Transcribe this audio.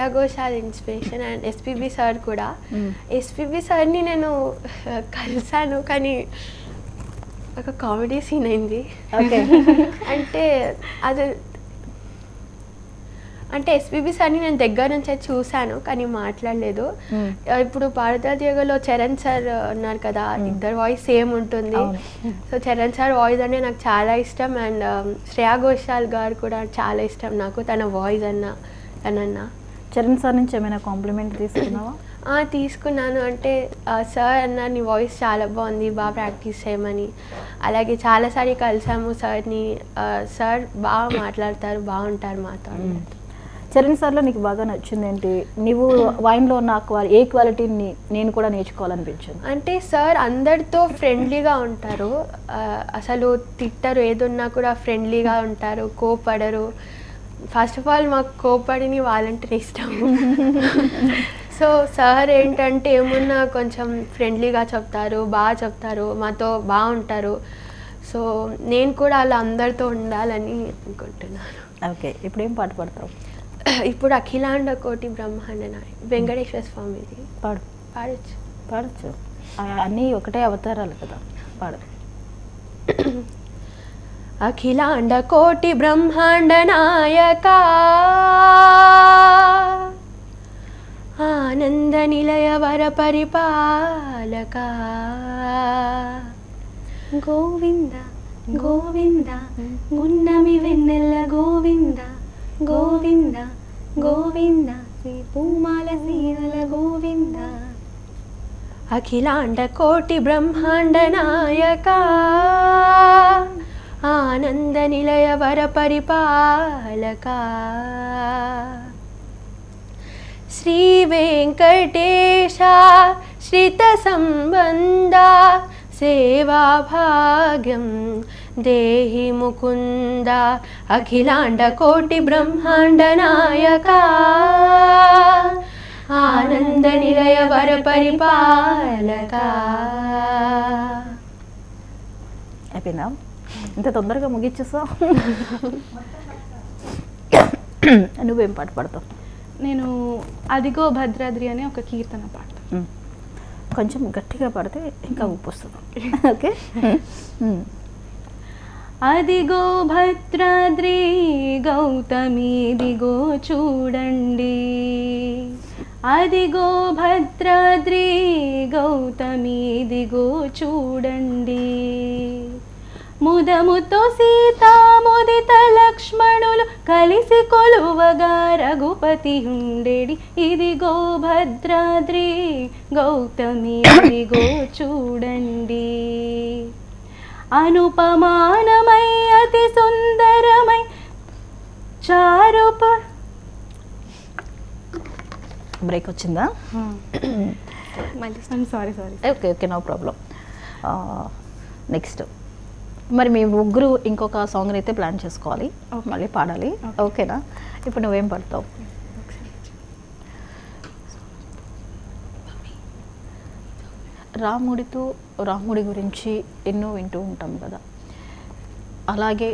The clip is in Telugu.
Shreya Ghoshal inspiration and SPB sir కూడా. ఎస్పీబీ సార్ని నేను కలిసాను, కానీ ఒక కామెడీ సీన్ అయింది. అంటే ఎస్పీబీ సార్ని నేను దగ్గర నుంచి చూశాను కానీ మాట్లాడలేదు. ఇప్పుడు పాడుతా తీగలో చరణ్ సార్ ఉన్నారు కదా, ఇద్దరు వాయిస్ సేమ్ ఉంటుంది. సో చరణ్ సార్ వాయిస్ అంటే నాకు చాలా ఇష్టం అండ్ శ్రేయా ఘోషాల్ గారు కూడా చాలా ఇష్టం నాకు, తన వాయిస్ తనన్నా. చరణ్ సార్ నుంచి ఏమైనా కాంప్లిమెంట్ తీసుకున్నావా? తీసుకున్నాను. అంటే సార్ అన్నారు నీ వాయిస్ చాలా బాగుంది, బాగా ప్రాక్టీస్ చేయమని. అలాగే చాలాసార్లు కలిసాము సార్ని. సార్ బాగా మాట్లాడతారు, బాగుంటారు మాతో. చరణ్ సార్లో నీకు బాగా నచ్చింది ఏంటి? నువ్వు వైన్లో ఉన్న ఏ క్వాలిటీని నేను కూడా నేర్చుకోవాలనిపించింది? అంటే సార్ అందరితో ఫ్రెండ్లీగా ఉంటారు, అసలు తిట్టరు, ఏదున్నా కూడా ఫ్రెండ్లీగా ఉంటారు, కోపడరు. ఫస్ట్ ఆఫ్ ఆల్ మాకు కోపడిని వాళ్ళంటే ఇష్టం. సో సార్ ఏంటంటే ఏమున్నా కొంచెం ఫ్రెండ్లీగా చెప్తారు, బాగా చెప్తారు, మాతో బాగుంటారు. సో నేను కూడా అలా అందరితో ఉండాలని అనుకుంటున్నాను. ఓకే, ఇప్పుడు ఏం పాట పాడతావు? ఇప్పుడు అఖిలాండ కోటి బ్రహ్మాండ నాయక్ వెంకటేశ్వర స్వామిది. పాడచ్చు. అన్నీ ఒకటే అవతారాలు కదా, పాడు. అఖిలాండ కోటి బ్రహ్మాండ నాయక ఆనంద నిలయ వర పరిపాలక గోవింద గోవింద గున్నమి వెన్నెల్ల గోవింద గోవింద గోవింద శ్రీ పూమాల సీరల గోవింద. అఖిలాండ కోటి బ్రహ్మాండ నాయక ఆనంద నిలయ వర పరిపాలక శ్రీ వెంకటేశ శ్రిత సంబంధ సేవా భాగ్యం దేహి ముకుంద. అఖిలాండ కోటి బ్రహ్మాండ నాయక ఆనంద నిలయ వర పరిపాలక. అయిపోయిందా? ఇంత తొందరగా ముగిచ్చేసావు. నువ్వేం పాట పాడతావు? నేను అదిగో భద్రాద్రి అనే ఒక కీర్తన పాడతాను. కొంచెం గట్టిగా పాడితే ఇంకా ఉప్పు వస్తుంది. ఓకే. అదిగో భద్రాద్రి గౌతమి దిగో చూడండి, అదిగో భద్రాద్రి గౌతమి దిగో చూడండి. ముదముతో సీతా ముదిత లక్ష్మణులు కలిసి కొలువగా రఘుపతి ఉండేడి. ఇదిగో భద్రాద్రి గౌతమి దిగో చూడండి. అనుపమానమై అతి సుందరమై చారుప బ్రేక్ వచ్చిందా? Sorry. Okay, no problem. Next మరి మీ ముగ్గురు ఇంకొక సాంగ్ అయితే ప్లాన్ చేసుకోవాలి, మళ్ళీ పాడాలి. ఓకేనా? ఇప్పుడు నువ్వేం పాడతావు? రాముడి గురించి ఎన్నో వింటూ ఉంటాం కదా, అలాగే